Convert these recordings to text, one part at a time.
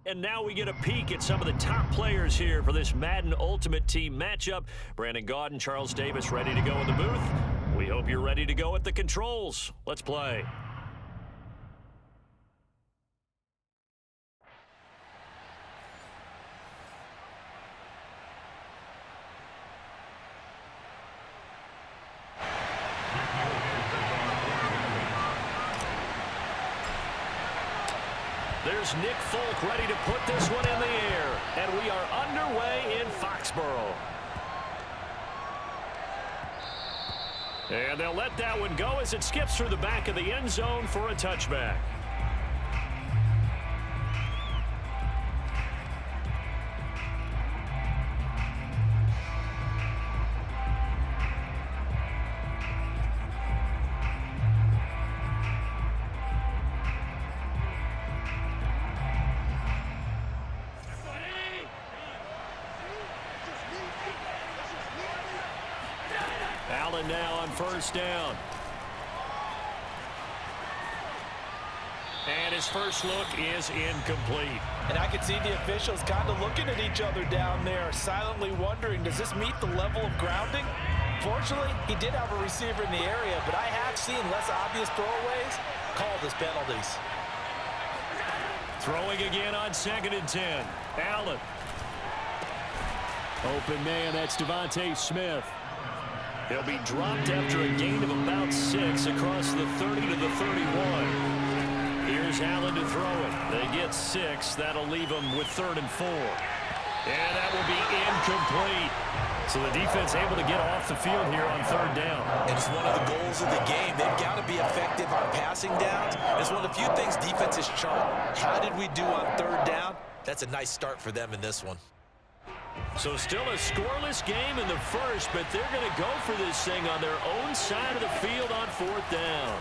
And now we get a peek at some of the top players here for this Madden Ultimate Team matchup. Brandon Gaudin, Charles Davis ready to go in the booth. We hope you're ready to go at the controls. Let's play. There's Nick Folk ready to put this one in the air. And we are underway in Foxborough. And they'll let that one go as it skips through the back of the end zone for a touchback. Allen now on first down. And his first look is incomplete. And I can see the officials kind of looking at each other down there, silently wondering, does this meet the level of grounding? Fortunately, he did have a receiver in the area, but I have seen less obvious throwaways called as penalties. Throwing again on 2nd and 10. Allen. Open man, that's Devontae Smith. He'll be dropped after a gain of about 6 across the 30 to the 31. Here's Allen to throw it. They get 6. That'll leave them with 3rd and 4. And that will be incomplete. So the defense able to get off the field here on 3rd down. And it's one of the goals of the game. They've got to be effective on passing downs. It's one of the few things defenses chart. How did we do on 3rd down? That's a nice start for them in this one. So still a scoreless game in the first, but they're going to go for this thing on their own side of the field on 4th down.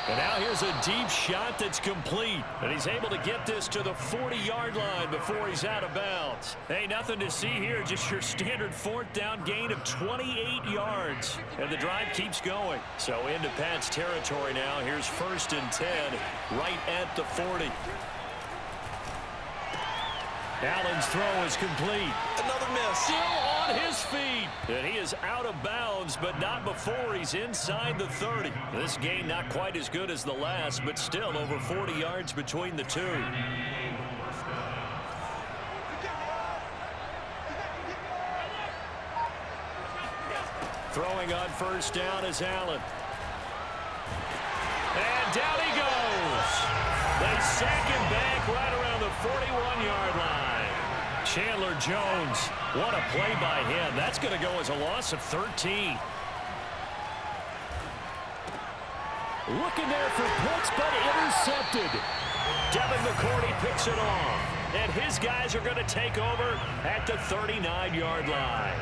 And now here's a deep shot that's complete. And he's able to get this to the 40-yard line before he's out of bounds. Hey, nothing to see here, just your standard 4th down gain of 28 yards. And the drive keeps going. So into Pat's territory now. Here's 1st and 10 right at the 40. Allen's throw is complete. Another miss. Still on his feet. And he is out of bounds, but not before he's inside the 30. This gain not quite as good as the last, but still over 40 yards between the two. Throwing on 1st down is Allen. And down he goes. They sack him back right around the 41-yard line. Chandler Jones, what a play by him. That's going to go as a loss of 13. Looking there for Pitts, but intercepted. Devin McCourty picks it off. And his guys are going to take over at the 39-yard line.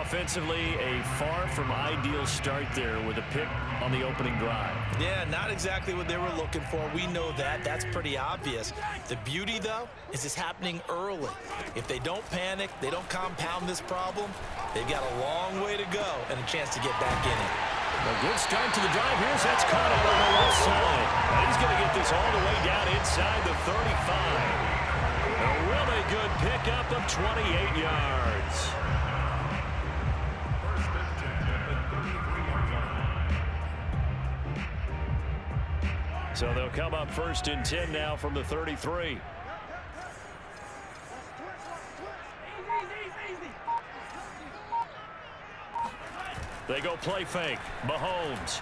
Offensively, a far from ideal start there with a pick on the opening drive. Yeah, not exactly what they were looking for. We know that. That's pretty obvious. The beauty, though, is it's happening early. If they don't panic, they don't compound this problem, they've got a long way to go and a chance to get back in it. A good start to the drive. Here's that's caught out on the left side. And he's going to get this all the way down inside the 35. A really good pickup of 28 yards. So they'll come up 1st and 10 now from the 33. They go play fake. Mahomes.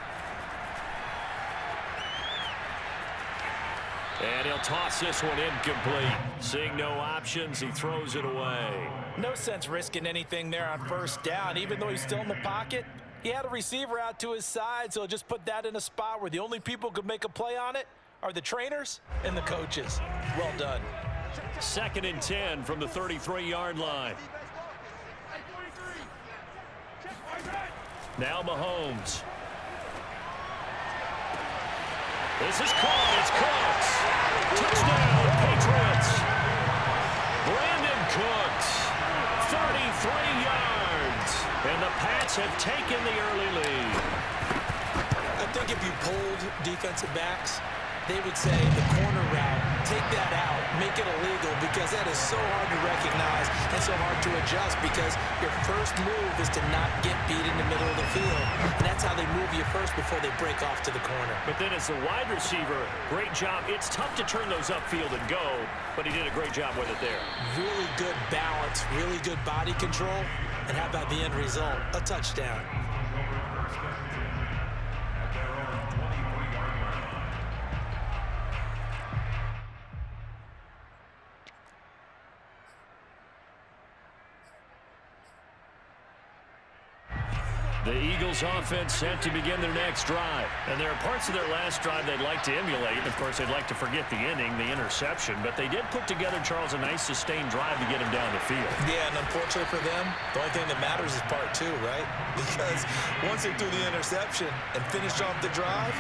And he'll toss this one incomplete. Seeing no options, he throws it away. No sense risking anything there on 1st down, even though he's still in the pocket. He had a receiver out to his side, so just put that in a spot where the only people who could make a play on it are the trainers and the coaches. Well done. 2nd and 10 from the 33-yard line. Now Mahomes. This is caught. It's Cooks. Touchdown, Patriots. Brandon Cooks, 33 yards. And the Pats have taken the early lead. I think if you pulled defensive backs, they would say the corner route, take that out, make it illegal, because that is so hard to recognize and so hard to adjust, because your first move is to not get beat in the middle of the field. And that's how they move you first before they break off to the corner. But then as a wide receiver, great job. It's tough to turn those upfield and go, but he did a great job with it there. Really good balance, really good body control. And how about the end result? A touchdown. The Eagles offense set to begin their next drive. And there are parts of their last drive they'd like to emulate. Of course, they'd like to forget the ending, the interception. But they did put together, Charles, a nice sustained drive to get him down the field. Yeah, and unfortunately for them, the only thing that matters is part two, right? Because once they threw the interception and finished off the drive,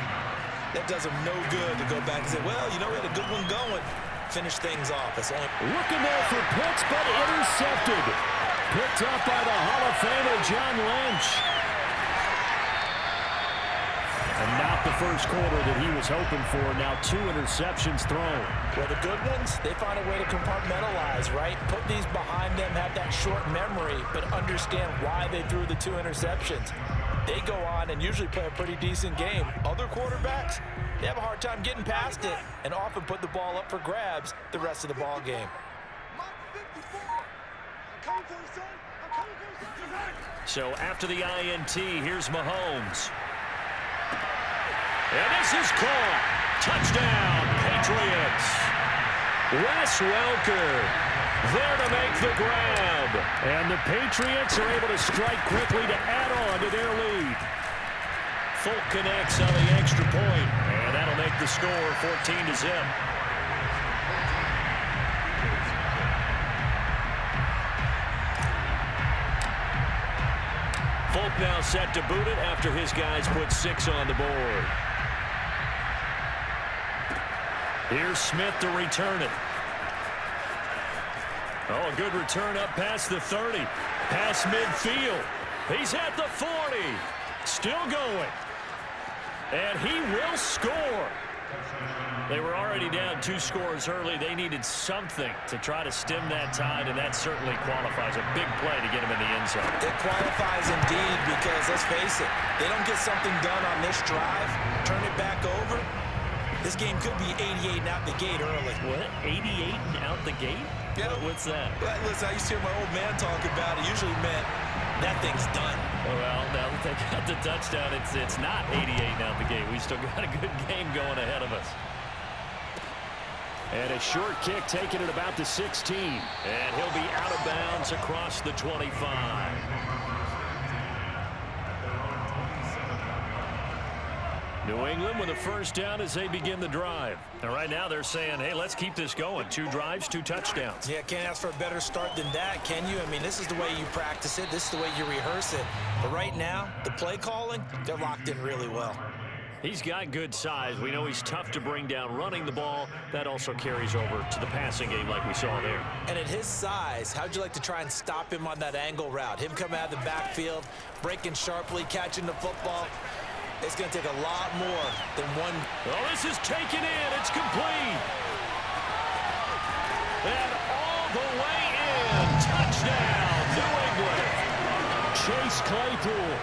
that does them no good to go back and say, well, you know, we had a good one going. Finish things off. That's only... Looking there for Pitts, but intercepted. Picked up by the Hall of Famer, John Lynch. And not the first quarter that he was hoping for. Now 2 interceptions thrown. Well, the good ones, they find a way to compartmentalize, right? Put these behind them, have that short memory, but understand why they threw the 2 interceptions. They go on and usually play a pretty decent game. Other quarterbacks, they have a hard time getting past it and often put the ball up for grabs the rest of the ball game. So after the INT, here's Mahomes. And this is caught. Touchdown, Patriots. Wes Welker there to make the grab. And the Patriots are able to strike quickly to add on to their lead. Folk connects on the extra point, and that'll make the score 14-0. Folk now set to boot it after his guys put 6 on the board. Here's Smith to return it. Oh, a good return up past the 30. Past midfield. He's at the 40. Still going. And he will score. They were already down 2 scores early. They needed something to try to stem that tide, and that certainly qualifies. A big play to get him in the end zone. It qualifies indeed, because let's face it, they don't get something done on this drive, turn it back over, this game could be 88 and out the gate early. What? 88 and out the gate? Yeah. What's that? Well, listen, I used to hear my old man talk about it. Usually meant that thing's done. Well, now that they got the touchdown, it's not 88 and out the gate. We still got a good game going ahead of us. And a short kick taken at about the 16. And he'll be out of bounds across the 25. New England with a first down as they begin the drive. And right now they're saying, hey, let's keep this going. 2 drives, 2 touchdowns. Yeah, can't ask for a better start than that, can you? I mean, this is the way you practice it. This is the way you rehearse it. But right now, the play calling, they're locked in really well. He's got good size. We know he's tough to bring down running the ball. That also carries over to the passing game like we saw there. And at his size, how'd you like to try and stop him on that angle route? Him coming out of the backfield, breaking sharply, catching the football. It's going to take a lot more than one. Well, this is taken in. It's complete. And all the way in. Touchdown, New England. Chase Claypool,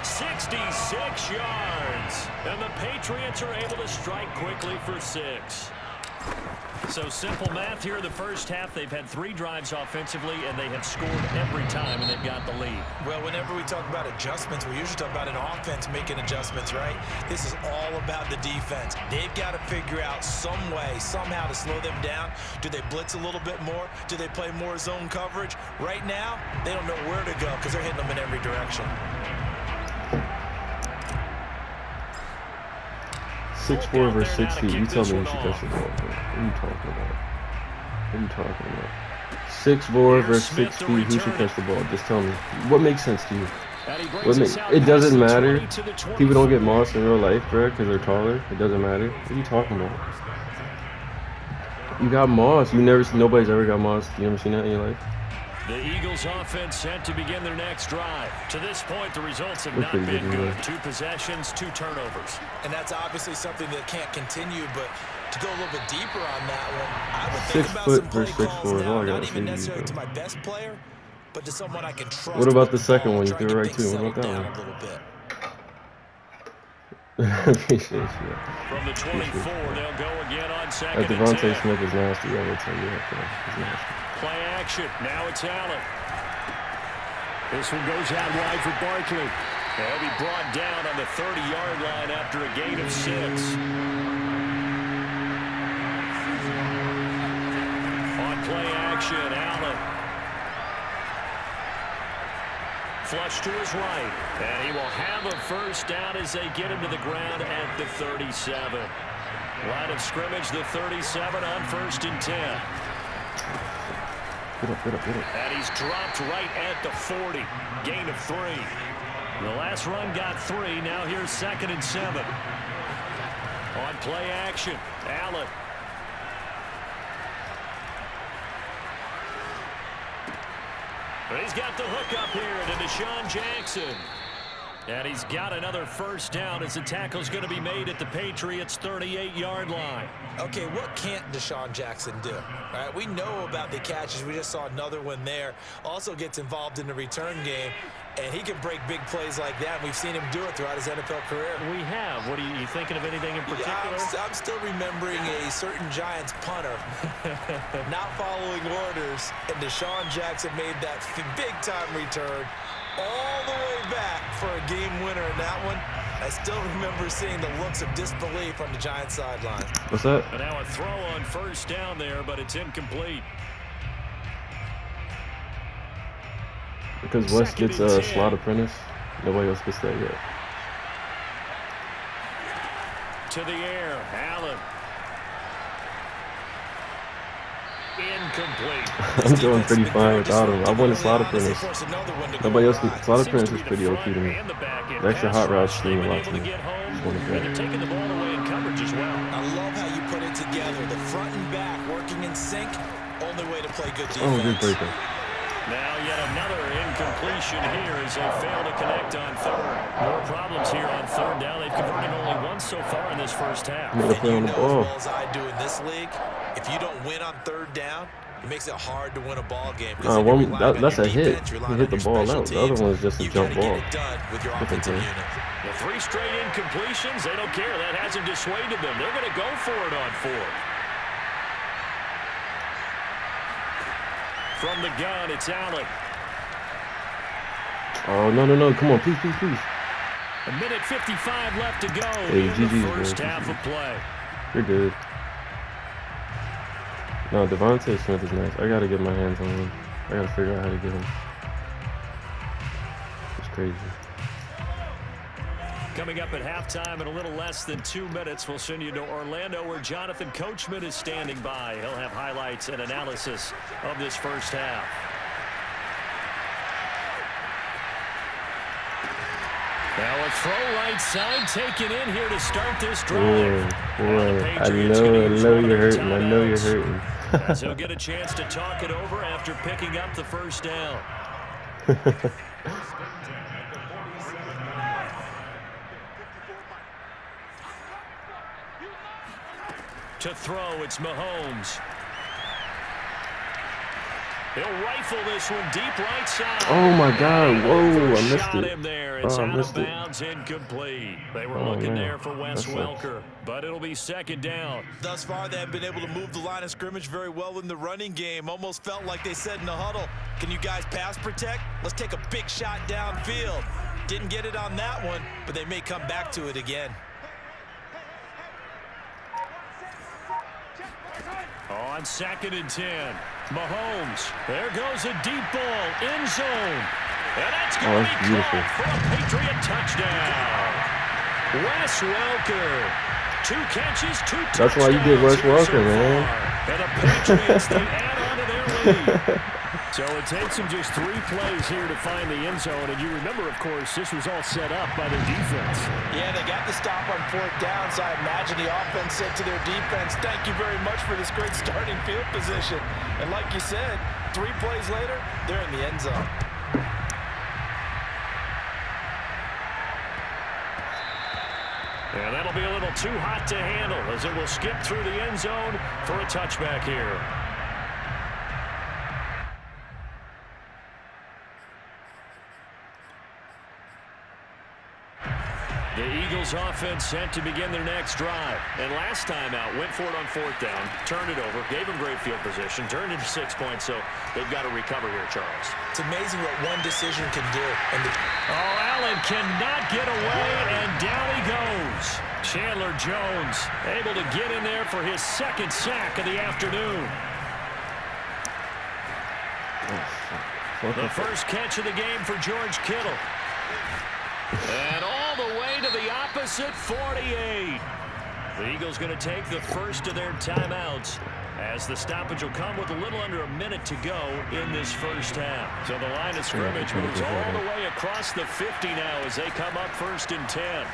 66 yards. And the Patriots are able to strike quickly for 6. So simple math here in the first half. They've had 3 drives offensively, and they have scored every time, and they've got the lead. Well, whenever we talk about adjustments, we usually talk about an offense making adjustments, right? This is all about the defense. They've got to figure out some way, somehow to slow them down. Do they blitz a little bit more? Do they play more zone coverage? Right now, they don't know where to go because they're hitting them in every direction. 6'4" versus 6 feet. You tell me who should catch the ball. What are you talking about? What are you talking about? 6'4" versus 6 feet. Who should catch the ball? Just tell me. What makes sense to you? It doesn't matter. People don't get mossed in real life, bro, because they're taller. It doesn't matter. What are you talking about? You got mossed. Nobody's ever got mossed. You ever seen that in your life? The Eagles offense set to begin their next drive. To this point, the results have not been good. 2 possessions, 2 turnovers. And that's obviously something that can't continue, but to go a little bit deeper on that one, I would think about some play calls now, not even necessarily to my best player, but to someone I can trust. What about the second one? You threw it right too. What about that one? A little bit. Appreciate you. From the 24, they'll go again on second and 10. Devontae Smith is nasty. I will tell you that. He's nasty. Play action. Now it's Allen. This one goes out wide for Barkley. He'll be brought down on the 30-yard line after a gain of 6. On play action, Allen. Flush to his right. And he will have a first down as they get him to the ground at the 37. Line of scrimmage, the 37 on 1st and 10. Get up. And he's dropped right at the 40. Gain of 3. The last run got 3. Now here's 2nd and 7. On play action, Allen. But he's got the hook up here to Deshaun Jackson. And he's got another first down as the tackle's going to be made at the Patriots' 38-yard line. Okay, what can't Deshaun Jackson do? All right, we know about the catches. We just saw another one there. Also gets involved in the return game, and he can break big plays like that. We've seen him do it throughout his NFL career. We have. What are you thinking of anything in particular? Yeah, I'm still remembering a certain Giants punter not following orders, and Deshaun Jackson made that big-time return all the way back for a game winner in that one. I still remember seeing the looks of disbelief on the Giants sideline. What's that? And now a throw on first down there, but it's incomplete. Because West gets a slot apprentice, nobody else gets that yet. To the air, Allen. Incomplete. I'm doing pretty fine without him. I won a slot apprentice. Nobody else gets slot apprentice is pretty OP to me. The extra hot route stream a lot to me. They're taking the ball away in coverage as well. I love how you put it together. The front and back working in sync. Only way to play good defense. Oh, good breaker. Now yet another incompletion here as they fail to connect on 3rd. More problems here on 3rd down. They've converted only once so far in this first half. And you know as well as I do in this league, if you don't win on 3rd down, it makes it hard to win a ball game. That's a hit. He hit the ball out. The other one is just a jump ball. Different thing. The 3 straight incompletions, they don't care. That hasn't dissuaded them. They're going to go for it on 4th. From the gun, it's Allen. Oh, no. Come on, please. A minute 55 left to go Hey, in the first half of play. You're good. No, Devontae Smith is nice. I got to get my hands on him. I got to figure out how to get him. It's crazy. Coming up at halftime in a little less than 2 minutes, we'll send you to Orlando where Jonathan Coachman is standing by. He'll have highlights and analysis of this first half. Now a throw right side taken in here to start this drive. Boy, I know you're hurting. I know you're hurting. As he'll get a chance to talk it over after picking up the first down. To throw, it's Mahomes. He'll rifle this one deep right side. Oh my God! Whoa! I missed it. Him there. It's out of bounds, incomplete. They were looking there for Wes Welker, but it'll be 2nd down. Thus far, they have been able to move the line of scrimmage very well in the running game. Almost felt like they said in the huddle, "Can you guys pass protect? Let's take a big shot downfield." Didn't get it on that one, but they may come back to it again. On 2nd and 10, Mahomes. There goes a deep ball, end zone. And that's going to be caught for a Patriot touchdown. Wes Welker. 2 catches, 2 touchdowns. That's why you get Wes Welker, man. And the Patriots, they add on to their lead. So it takes them just 3 plays here to find the end zone. And you remember, of course, this was all set up by their defense. Yeah, they got the stop on 4th down, so I imagine the offense said to their defense, thank you very much for this great starting field position. And like you said, 3 plays later, they're in the end zone. And that'll be a little too hot to handle as it will skip through the end zone for a touchback here. The Eagles offense set to begin their next drive. And last time out, went for it on 4th down, turned it over, gave them great field position, turned into 6 points, so they've got to recover here, Charles. It's amazing what one decision can do. Allen cannot get away, and down he goes. Chandler Jones able to get in there for his 2nd sack of the afternoon. The first catch of the game for George Kittle. And all the way to the opposite 48. The Eagles going to take the first of their timeouts as the stoppage will come with a little under a minute to go in this first half. So the line of scrimmage moves all the way across the 50 now as they come up 1st and 10.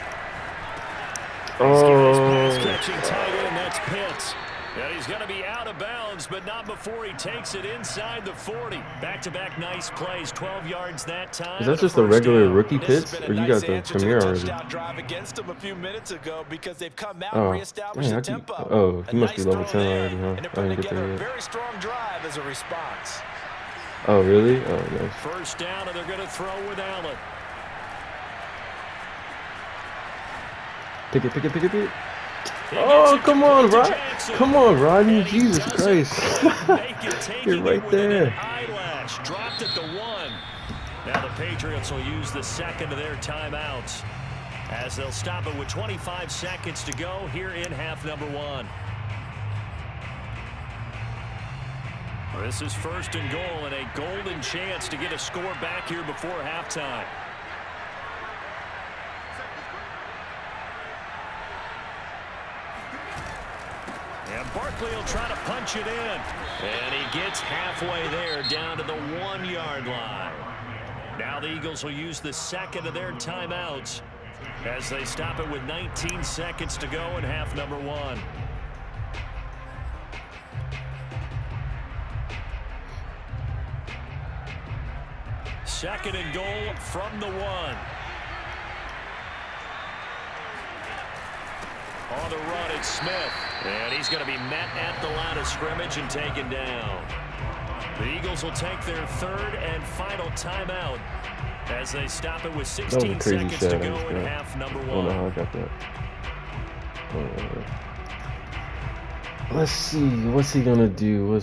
Pass catching tight end, that's Pitts. And he's going to be out of bounds, but not before he takes it inside the 40. Back-to-back nice plays, 12 yards that time. Is that just a regular rookie Pitts, or you got the Premier already? Drive against him a few minutes ago because they've come out and reestablished the tempo. Oh, he must be level 10 already, huh? And they're together a very strong drive as a response. Oh, really? Oh, nice. First down, and they're going to throw with Allen. Pick it. Oh, come on, Rod. Come on, Rodney. Jesus Christ. You're right there. Eyelash dropped at the 1. Now the Patriots will use the 2nd of their timeouts as they'll stop it with 25 seconds to go here in half number 1. This is 1st and goal and a golden chance to get a score back here before halftime. And Barkley will try to punch it in. And he gets halfway there down to the 1-yard line. Now the Eagles will use the 2nd of their timeouts as they stop it with 19 seconds to go in half number 1. Second and goal from the 1. On the run, it's Smith. And he's going to be met at the line of scrimmage and taken down. The Eagles will take their 3rd and final timeout as they stop it with 16 seconds to go in half number 1. I don't know how I got that. Let's see. What's he going to do? And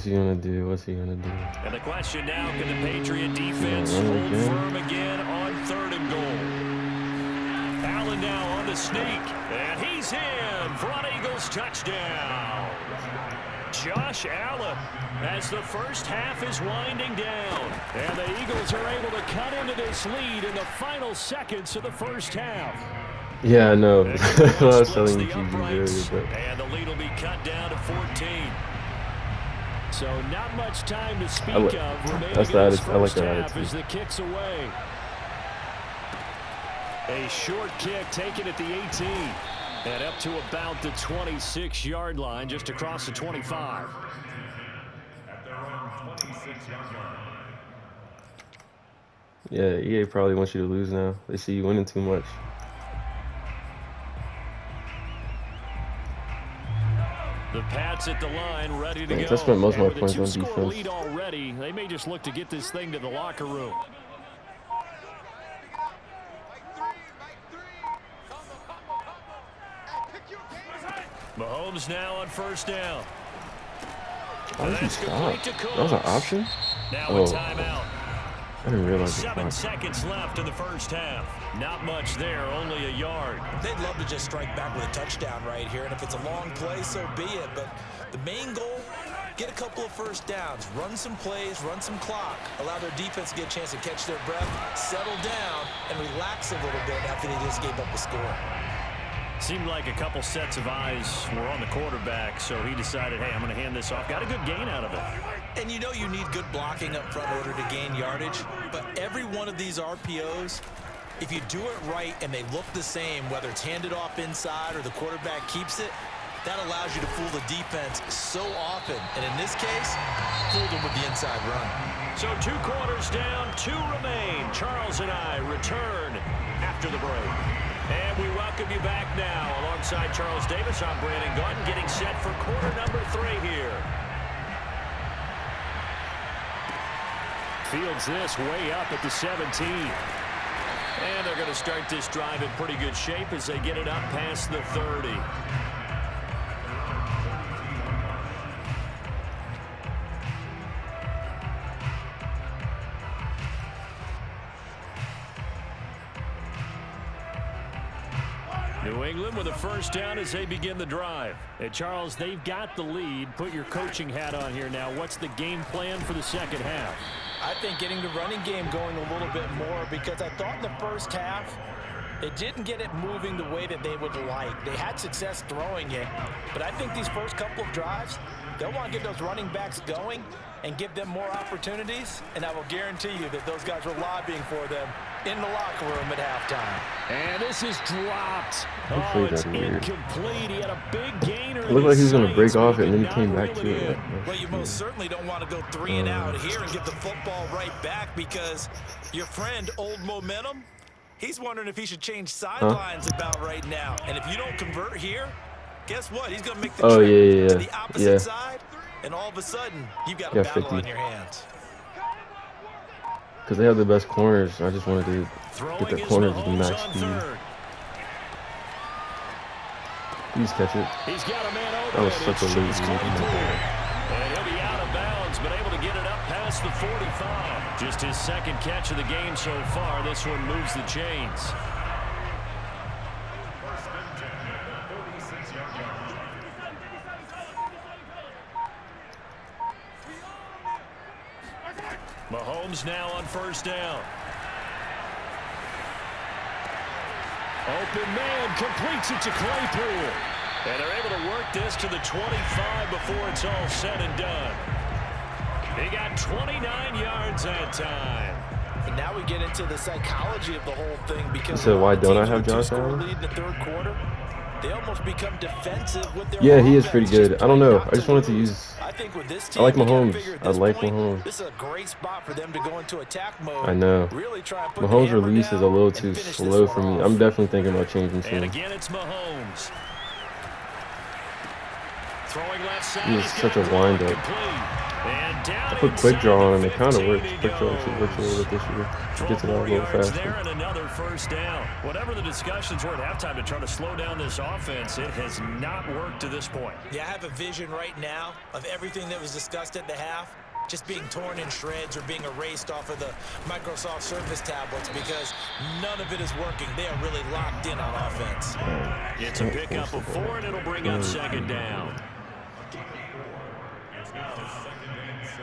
the question now, can the Patriot defense hold firm again on 3rd and goal? Allen now on the sneak. And he's in for an Eagles touchdown. Josh Allen as the first half is winding down. And the Eagles are able to cut into this lead in the final seconds of the first half. Yeah, I know. I was telling you earlier, but... And the lead will be cut down to 14. So not much time to speak of remaining in this first half as the kick's away. A short kick taken at the 18. And up to about the 26-yard line, just across the 25. At their own 26-yard line. Yeah, EA probably wants you to lose now. They see you winning too much. The Pats at the line, ready to go. I spent most of my points on defense. Lead defense. already, they may just look to get this thing to the locker room. Mahomes now on first down. Why did he stop? That was an option? Now a timeout. I didn't realize it. 7 seconds left in the first half. Not much there, only a yard. They'd love to just strike back with a touchdown right here, and if it's a long play, so be it. But the main goal, get a couple of first downs, run some plays, run some clock, allow their defense to get a chance to catch their breath, settle down, and relax a little bit after they just gave up a score. Seemed like a couple sets of eyes were on the quarterback, so he decided, hey, I'm going to hand this off. Got a good gain out of it. And you know you need good blocking up front in order to gain yardage, but every one of these RPOs, if you do it right and they look the same, whether it's handed off inside or the quarterback keeps it, that allows you to fool the defense so often. And in this case, fooled them with the inside run. So 2 quarters down, 2 remain. Charles and I return after the break. And we welcome you back now. Alongside Charles Davis, I'm Brandon Gaudin, getting set for quarter number 3 here. Fields this way up at the 17. And they're going to start this drive in pretty good shape as they get it up past the 30. New England with a first down as they begin the drive. Hey, Charles, they've got the lead. Put your coaching hat on here now. What's the game plan for the second half? I think getting the running game going a little bit more, because I thought in the first half they didn't get it moving the way that they would like. They had success throwing it, but I think these first couple of drives, they'll want to get those running backs going and give them more opportunities, and I will guarantee you that those guys were lobbying for them in the locker room at halftime. And this is dropped. Oh, it's incomplete. He had a big gainer. It looked like he was going to break off it, and then he came back to it. Well, you most certainly don't want to go 3 and out here and get the football right back, because your friend, Old Momentum, he's wondering if he should change sidelines about right now. And if you don't convert here, guess what? He's going to make the trip to the opposite side, and all of a sudden, you've got a battle 50 on your hands. Because they have the best corners. I just wanted to get the corners to the max speed. Please catch it. He's got a man open. That was such a lazy move. And he'll be out of bounds, but able to get it up past the 45. Just his second catch of the game so far. This one moves the chains. First and 10 at the 46-yard line. Mahomes now on first down. Open man, completes it to Claypool. And they're able to work this to the 25 before it's all said and done. He got 29 yards that time. And now we get into the psychology of the whole thing, because So why don't I have Josh Allen? lead in the third quarter, they almost become defensive with their Yeah, he is offense, pretty just good. I don't know. playing I just wanted to lose. use. I think with this I team, like you gotta Mahomes. figure at I this like point, Mahomes. This is a great spot for them to go into attack mode. I know. Really try and put the Mahomes' hammer release down is a little and too finish slow this for one me. off. I'm definitely thinking about changing And soon. again, it's Mahomes. Throwing left side. He was He's such a gonna throw it wind-up. complete. And down I put quick inside draw the on him. It kind of 15 works. to Quick draw go. actually works a little bit this year. 12 Gets it out a more little yards there faster. and another first down. Whatever the discussions were at halftime to try to slow down this offense, it has not worked to this point. Yeah, I have a vision right now of everything that was discussed at the half just being torn in shreds or being erased off of the Microsoft Surface tablets, because none of it is working. They are really locked in on offense. It's a pickup of 4, and it'll bring up second down. It's now 2nd and 6.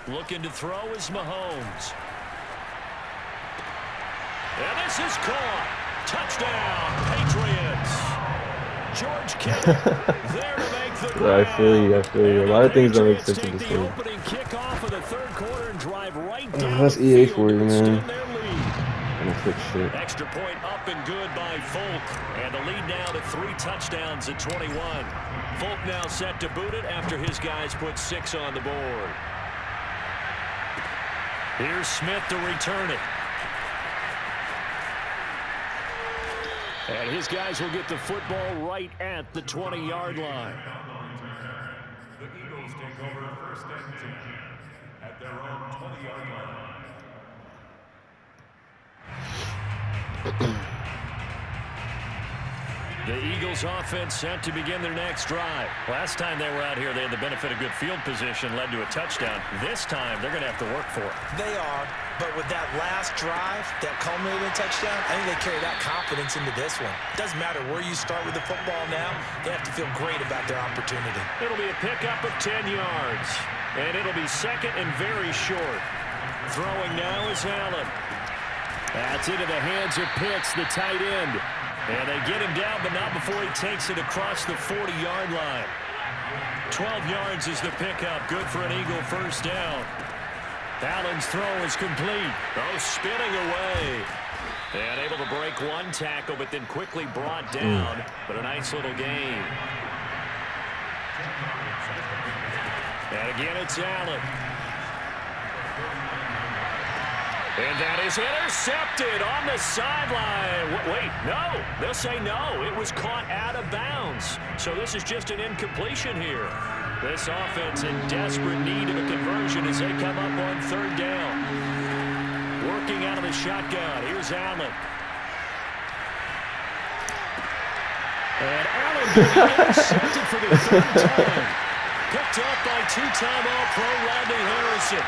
Looking to throw is Mahomes. And this is caught. Touchdown, Patriots. George Kittle there to make the Yeah, I feel you. I feel you. A lot of things don't make sense in Take this the game. opening kickoff of the third quarter and drive right down That's the EA field for you, to man. extend their lead. I'm quick shit. Extra point up and good by Folk. And the lead now to 3 touchdowns at 21. Folk now set to boot it after his guys put 6 on the board. Here's Smith to return it. And his guys will get the football right at the 20-yard line. The Eagles take over 1st and 10 at their own 20-yard line. The Eagles offense set to begin their next drive. Last time they were out here, they had the benefit of good field position, led to a touchdown. This time, they're going to have to work for it. They are, but with that last drive, that culminating touchdown, I think they carry that confidence into this one. Doesn't matter where you start with the football now, they have to feel great about their opportunity. It'll be a pickup of 10 yards, and it'll be second and very short. Throwing now is Allen. That's into the hands of Pitts, the tight end. And they get him down, but not before he takes it across the 40-yard line. 12 yards is the pickup. Good for an Eagle first down. Allen's throw is complete. Oh, spinning away. And able to break one tackle, but then quickly brought down. But a nice little gain. And again, it's Allen. And that is intercepted on the sideline. Wait, no. They'll say no. It was caught out of bounds. So this is just an incompletion here. This offense in desperate need of a conversion as they come up on third down. Working out of the shotgun. Here's Allen. And Allen intercepted for the third time. Picked up by two-time All-Pro Rodney Harrison.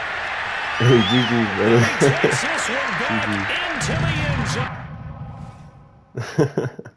Hey, GG, brother. He takes this one back into the end zone.